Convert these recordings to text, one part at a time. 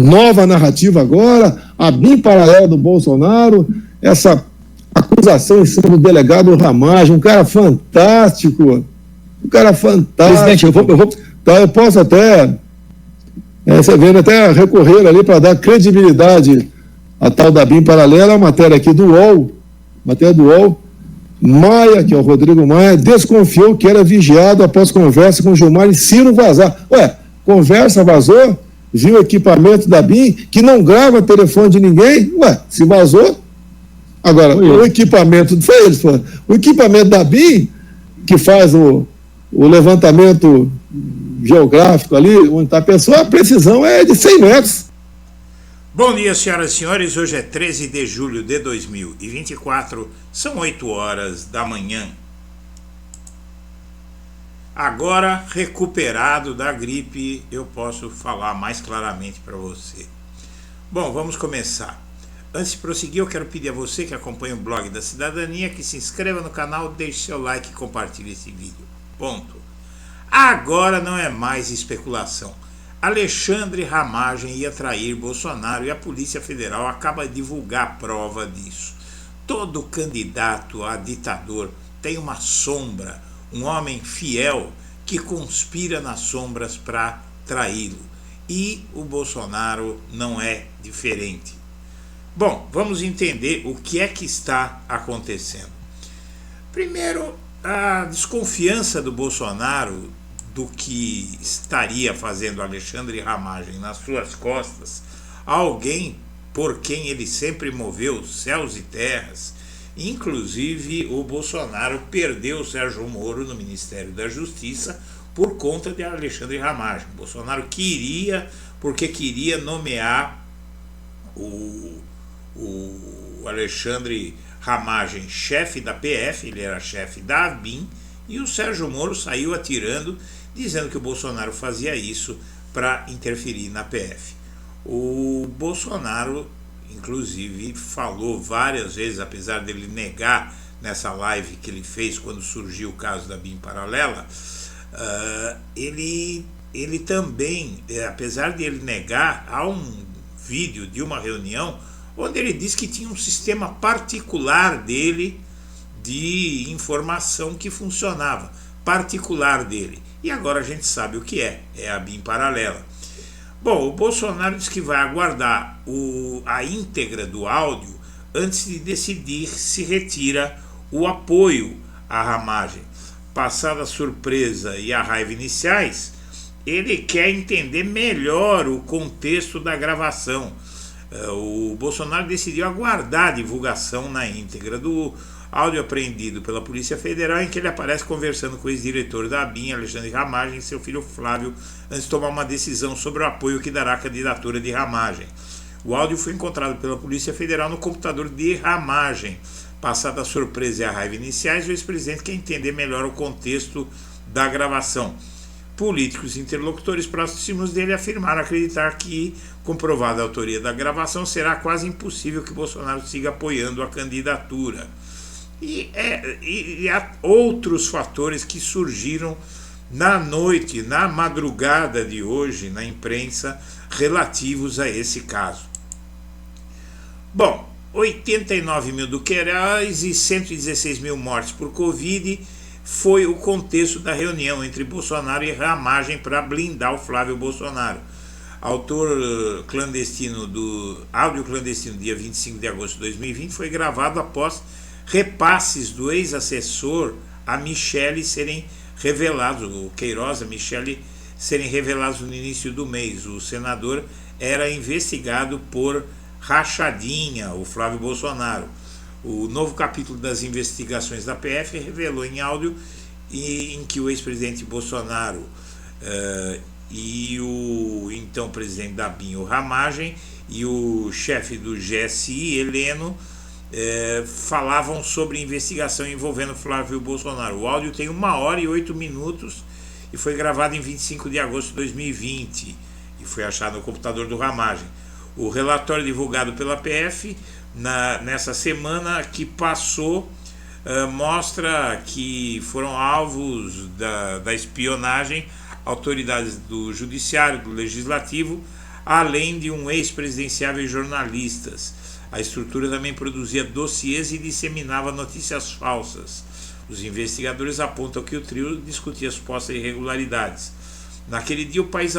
nova narrativa agora, a BIM paralela do Bolsonaro, essa acusação em cima do delegado Ramagem, um cara fantástico. Presidente, eu posso até, você vendo, até recorrer ali para dar credibilidade à tal da BIM paralela, a matéria aqui do UOL, Maia, que é o Rodrigo Maia, desconfiou que era vigiado após conversa com Gilmar e Ciro vazar. Conversa vazou? Viu o equipamento da BIM, que não grava telefone de ninguém? Se vazou? Agora, o equipamento, foi eles, o equipamento da BIM, que faz o levantamento geográfico ali, onde está a pessoa, a precisão é de 100 metros. Bom dia, senhoras e senhores. Hoje é 13 de julho de 2024, são 8 horas da manhã. Agora, recuperado da gripe, eu posso falar mais claramente para você. Bom, vamos começar. Antes de prosseguir, eu quero pedir a você que acompanha o blog da Cidadania que se inscreva no canal, deixe seu like e compartilhe esse vídeo. Ponto. Agora não é mais especulação. Alexandre Ramagem ia trair Bolsonaro e a Polícia Federal acaba de divulgar prova disso. Todo candidato a ditador tem uma sombra, um homem fiel que conspira nas sombras para traí-lo. E o Bolsonaro não é diferente. Bom, vamos entender o que é que está acontecendo. Primeiro, a desconfiança do Bolsonaro do que estaria fazendo Alexandre Ramagem nas suas costas, alguém por quem ele sempre moveu céus e terras. Inclusive, o Bolsonaro perdeu o Sérgio Moro no Ministério da Justiça por conta de Alexandre Ramagem. O Bolsonaro queria nomear o Alexandre Ramagem chefe da PF, ele era chefe da ABIN, e o Sérgio Moro saiu atirando, dizendo que o Bolsonaro fazia isso para interferir na PF. O Bolsonaro, inclusive, falou várias vezes, apesar dele negar nessa live que ele fez quando surgiu o caso da BIM paralela, ele também, apesar de ele negar, há um vídeo de uma reunião onde ele diz que tinha um sistema particular dele de informação que funcionava, particular dele. E agora a gente sabe o que é a BIM paralela. Bom, o Bolsonaro diz que vai aguardar a íntegra do áudio antes de decidir se retira o apoio à Ramagem. Passada a surpresa e a raiva iniciais, ele quer entender melhor o contexto da gravação. O Bolsonaro decidiu aguardar a divulgação na íntegra do áudio apreendido pela Polícia Federal, em que ele aparece conversando com o ex-diretor da ABIN, Alexandre Ramagem, e seu filho Flávio, antes de tomar uma decisão sobre o apoio que dará à candidatura de Ramagem. O áudio foi encontrado pela Polícia Federal no computador de Ramagem. Passada a surpresa e a raiva iniciais, o ex-presidente quer entender melhor o contexto da gravação. Políticos e interlocutores próximos dele afirmaram acreditar que, comprovada a autoria da gravação, será quase impossível que Bolsonaro siga apoiando a candidatura. E há outros fatores que surgiram na noite, na madrugada de hoje, na imprensa, relativos a esse caso. Bom, 89 mil do Queiroz e 116 mil mortes por Covid foi o contexto da reunião entre Bolsonaro e Ramagem para blindar o Flávio Bolsonaro. Autor clandestino do áudio clandestino, dia 25 de agosto de 2020, foi gravado após repasses do ex-assessor a Michele serem revelados, o Queiroz, a Michele, serem revelados no início do mês. O senador era investigado por rachadinha, o Flávio Bolsonaro. O novo capítulo das investigações da PF revelou em áudio em que o ex-presidente Bolsonaro e o então presidente da BIM, o Ramagem, e o chefe do GSI, Heleno, falavam sobre investigação envolvendo Flávio Bolsonaro. O áudio tem 1 hora e 8 minutos e foi gravado em 25 de agosto de 2020 e foi achado no computador do Ramagem. O relatório divulgado pela PF nessa semana que passou mostra que foram alvos da espionagem autoridades do Judiciário, do Legislativo, além de um ex-presidenciável e jornalistas. A estrutura também produzia dossiês e disseminava notícias falsas. Os investigadores apontam que o trio discutia supostas irregularidades. Naquele dia, o país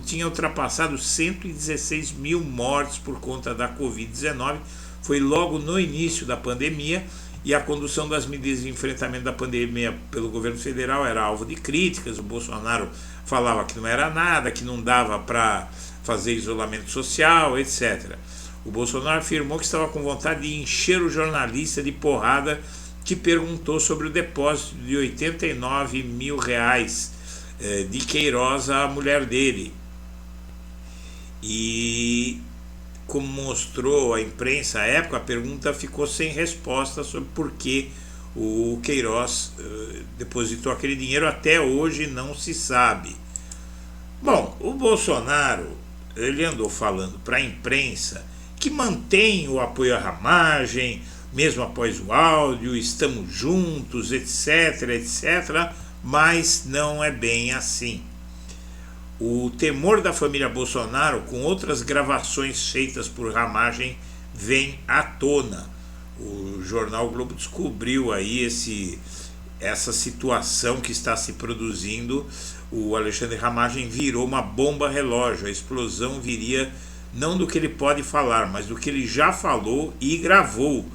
tinha ultrapassado 116 mil mortes por conta da Covid-19. Foi logo no início da pandemia, e a condução das medidas de enfrentamento da pandemia pelo governo federal era alvo de críticas. O Bolsonaro falava que não era nada, que não dava para fazer isolamento social, etc. O Bolsonaro afirmou que estava com vontade de encher o jornalista de porrada que perguntou sobre o depósito de R$89 mil de Queiroz à mulher dele. E, como mostrou a imprensa à época, a pergunta ficou sem resposta sobre por que o Queiroz depositou aquele dinheiro. Até hoje não se sabe. Bom, o Bolsonaro, ele andou falando para a imprensa que mantém o apoio à Ramagem, mesmo após o áudio, estamos juntos, etc, etc, mas não é bem assim. O temor da família Bolsonaro com outras gravações feitas por Ramagem vem à tona. O jornal Globo descobriu aí essa situação que está se produzindo. O Alexandre Ramagem virou uma bomba relógio. A explosão viria não do que ele pode falar, mas do que ele já falou e gravou.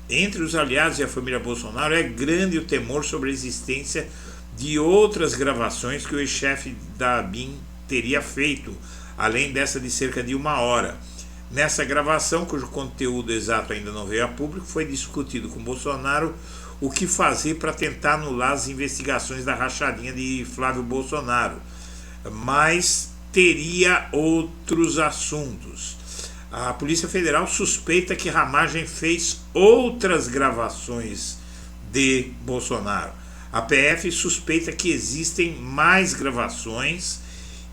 Entre os aliados e a família Bolsonaro é grande o temor sobre a existência de outras gravações que o ex-chefe da ABIN teria feito, além dessa de cerca de 1 hora. Nessa gravação, cujo conteúdo exato ainda não veio a público, foi discutido com Bolsonaro o que fazer para tentar anular as investigações da rachadinha de Flávio Bolsonaro, mas teria outros assuntos. A Polícia Federal suspeita que Ramagem fez outras gravações de Bolsonaro. A PF suspeita que existem mais gravações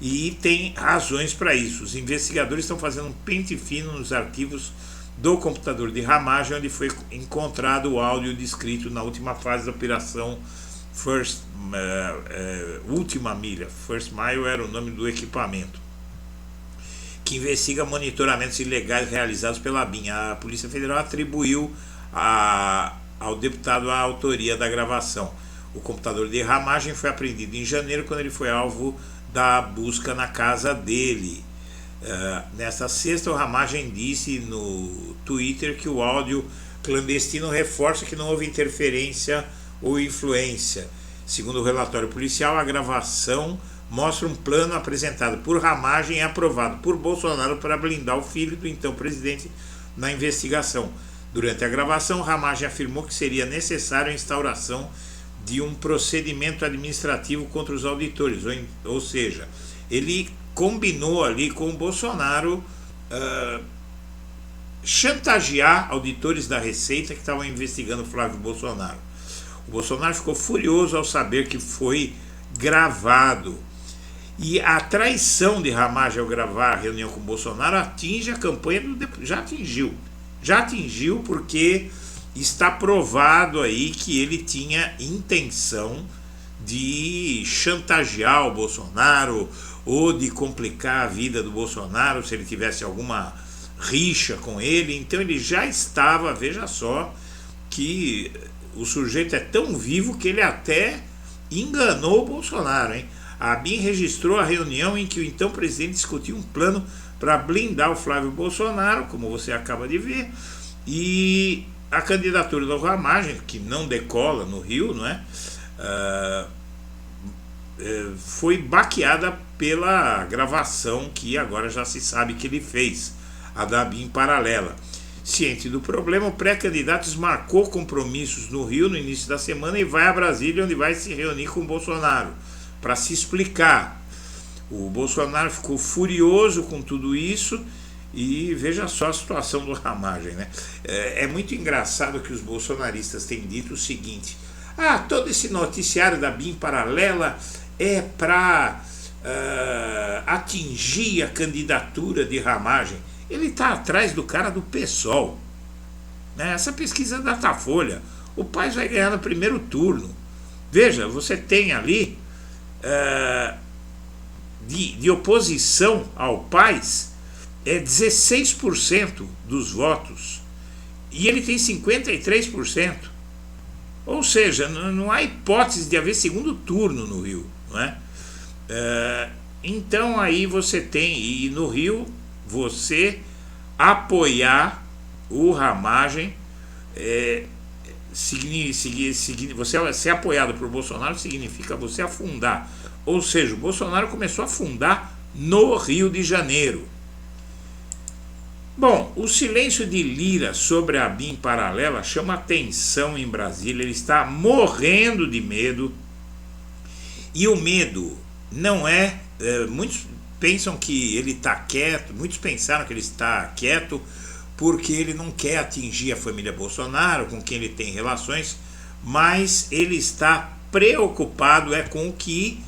e tem razões para isso. Os investigadores estão fazendo um pente fino nos arquivos do computador de Ramagem, onde foi encontrado o áudio descrito na última fase da operação Última Milha. First Mile era o nome do equipamento, que investiga monitoramentos ilegais realizados pela ABIN. A Polícia Federal atribuiu ao deputado a autoria da gravação. O computador de Ramagem foi apreendido em janeiro, quando ele foi alvo da busca na casa dele. Nesta sexta, o Ramagem disse no Twitter que o áudio clandestino reforça que não houve interferência ou influência. Segundo o relatório policial, a gravação mostra um plano apresentado por Ramagem e aprovado por Bolsonaro para blindar o filho do então presidente na investigação. Durante a gravação, Ramagem afirmou que seria necessário a instauração de um procedimento administrativo contra os auditores, ou seja, ele combinou ali com o Bolsonaro chantagear auditores da Receita que estavam investigando Flávio Bolsonaro. O Bolsonaro ficou furioso ao saber que foi gravado. E a traição de Ramagem ao gravar a reunião com o Bolsonaro atinge a campanha do deputado. Já atingiu porque está provado aí que ele tinha intenção de chantagear o Bolsonaro ou de complicar a vida do Bolsonaro se ele tivesse alguma rixa com ele. Então ele já estava, veja só, que o sujeito é tão vivo que ele até enganou o Bolsonaro, hein? A ABIN registrou a reunião em que o então presidente discutiu um plano para blindar o Flávio Bolsonaro, como você acaba de ver, e a candidatura do Ramagem, que não decola no Rio, não é? Foi baqueada pela gravação que agora já se sabe que ele fez, a da ABIN paralela. Ciente do problema, o pré-candidato desmarcou compromissos no Rio no início da semana e vai a Brasília, onde vai se reunir com o Bolsonaro para se explicar. O Bolsonaro ficou furioso com tudo isso e veja só a situação do Ramagem, né? É muito engraçado que os bolsonaristas têm dito o seguinte: todo esse noticiário da BIM paralela é para atingir a candidatura de Ramagem. Ele está atrás do cara do PSOL, né? Essa pesquisa é Datafolha. O Paes vai ganhar no primeiro turno. Veja, você tem ali de oposição ao Paes é 16% dos votos. E ele tem 53%. Ou seja, não há hipótese de haver segundo turno no Rio, não é? Então aí você tem, e no Rio, você apoiar o Ramagem, você ser apoiado por Bolsonaro significa você afundar. Ou seja, o Bolsonaro começou a afundar no Rio de Janeiro. Bom, o silêncio de Lira sobre a BIM paralela chama atenção em Brasília. Ele está morrendo de medo. E o medo não muitos pensam que ele está quieto, muitos pensaram que ele está quieto porque ele não quer atingir a família Bolsonaro, com quem ele tem relações, mas ele está preocupado com o que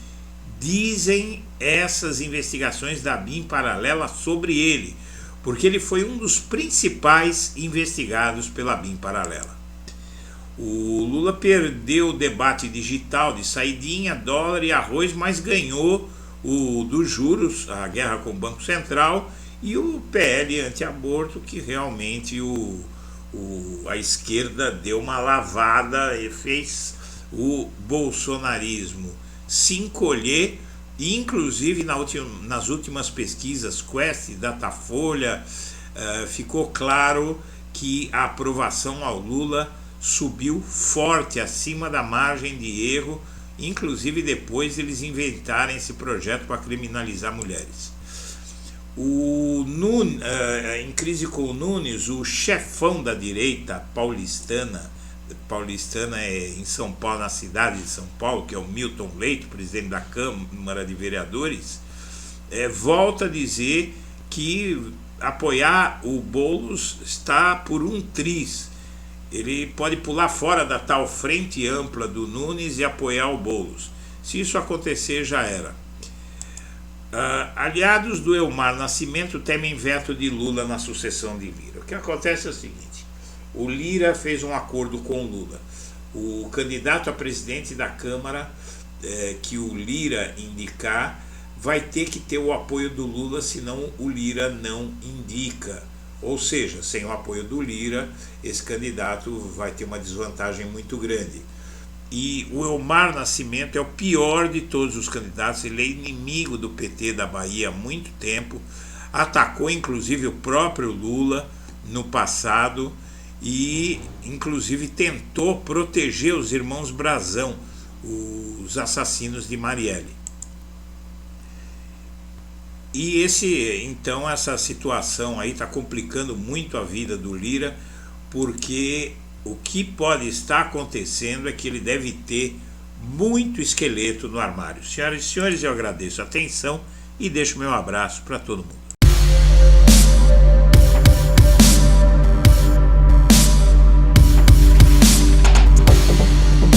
dizem essas investigações da BIM paralela sobre ele, porque ele foi um dos principais investigados pela BIM paralela. O Lula perdeu o debate digital de saidinha, dólar e arroz, mas ganhou o dos juros, a guerra com o Banco Central, e o PL anti-aborto, que realmente a esquerda deu uma lavada e fez o bolsonarismo se encolher. E inclusive nas últimas pesquisas Quest e Datafolha, ficou claro que a aprovação ao Lula subiu forte, acima da margem de erro, inclusive depois eles inventarem esse projeto para criminalizar mulheres. Em crise com o Nunes, o chefão da direita paulistana é em São Paulo, na cidade de São Paulo, que é o Milton Leite, presidente da Câmara de Vereadores, volta a dizer que apoiar o Boulos está por um triz. Ele pode pular fora da tal frente ampla do Nunes e apoiar o Boulos. Se isso acontecer, já era. Aliados do Elmar Nascimento temem veto de Lula na sucessão de Lira. O que acontece é o seguinte: o Lira fez um acordo com o Lula. O candidato a presidente da Câmara que o Lira indicar vai ter que ter o apoio do Lula, senão o Lira não indica. Ou seja, sem o apoio do Lira, esse candidato vai ter uma desvantagem muito grande. E o Elmar Nascimento é o pior de todos os candidatos. Ele é inimigo do PT da Bahia há muito tempo, atacou inclusive o próprio Lula no passado e inclusive tentou proteger os irmãos Brazão, os assassinos de Marielle. E então essa situação aí está complicando muito a vida do Lira, porque o que pode estar acontecendo é que ele deve ter muito esqueleto no armário. Senhoras e senhores, eu agradeço a atenção e deixo meu abraço para todo mundo.